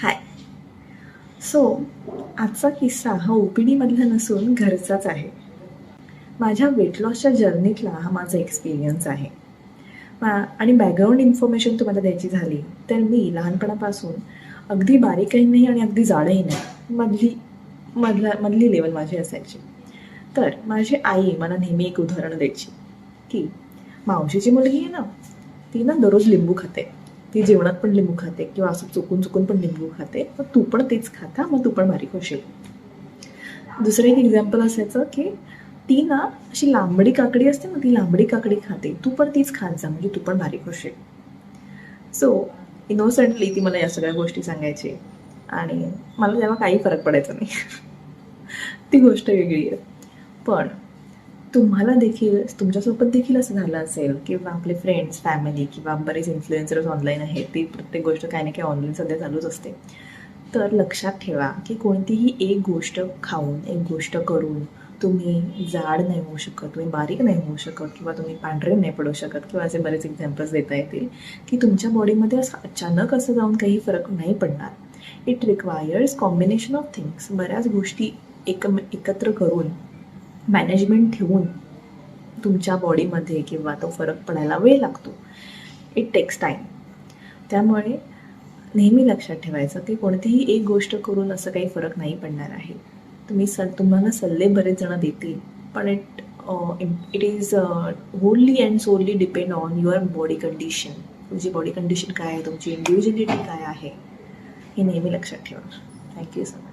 हाय. So आजचा किस्सा हा OPD मधला नसून घरचाच आहे. माझ्या वेट लॉसच्या जर्नीतला हा माझा एक्सपिरियन्स आहे. आणि बॅकग्राऊंड इन्फॉर्मेशन तुम्हाला द्यायची झाली तर मी लहानपणापासून अगदी बारीकही नाही आणि अगदी जाडही नाही, मधली लेवल माझी असायची. तर माझी आई मला नेहमी एक उदाहरण द्यायची की मावशीची मुलगी आहे ना, ती ना दररोज लिंबू खाते, ती जेवणात पण लिंबू खाते किंवा असं चुकून चुकून पण लिंबू खाते, मग तू पण तेच खाता, मग तू पण बारीक होशील. दुसरं एक एक्झाम्पल असायचं की ती ना अशी लांबडी काकडी असते ना, ती लांबडी काकडी खाते, तू पण तीच खात जा म्हणजे तू पण बारीक होशील. सो इनोसंटली ती मला या सगळ्या गोष्टी सांगायची आणि मला तेव्हा काही फरक पडायचा नाही. ती गोष्ट वेगळी आहे. पण तुम्हाला देखील, तुमच्यासोबत देखील असं झालं असेल किंवा आपले फ्रेंड्स, फॅमिली किंवा बरेच इन्फ्लुएन्सर्स ऑनलाईन आहेत, ती प्रत्येक गोष्ट काही ना काही ऑनलाईन सध्या चालूच असते. तर लक्षात ठेवा की कोणतीही एक गोष्ट खाऊन, एक गोष्ट करून तुम्ही जाड नाही होऊ शकत, तुम्ही बारीक नाही होऊ शकत किंवा तुम्ही पांढरे नाही पडू शकत किंवा असे बरेच एक्झाम्पल्स देता येतील की तुमच्या बॉडीमध्ये असं अचानक असं जाऊन काही फरक नाही पडणार. It requires combination of things. बऱ्याच गोष्टी एकत्र करून, मॅनेजमेंट ठेवून तुमच्या बॉडीमध्ये किंवा तो फरक पडायला वेळ लागतो. It takes time. त्यामुळे नेहमी लक्षात ठेवायचं की कोणतीही एक गोष्ट करून असं काही फरक नाही पडणार आहे. तुम्हाला सल्ले बरेच जण देतील, पण it is wholly and solely depend on your body condition. तुमची बॉडी कंडिशन काय आहे, तुमची इंडिव्हिज्युअलिटी काय आहे, हे नेहमी लक्षात ठेवा. Thank you so much.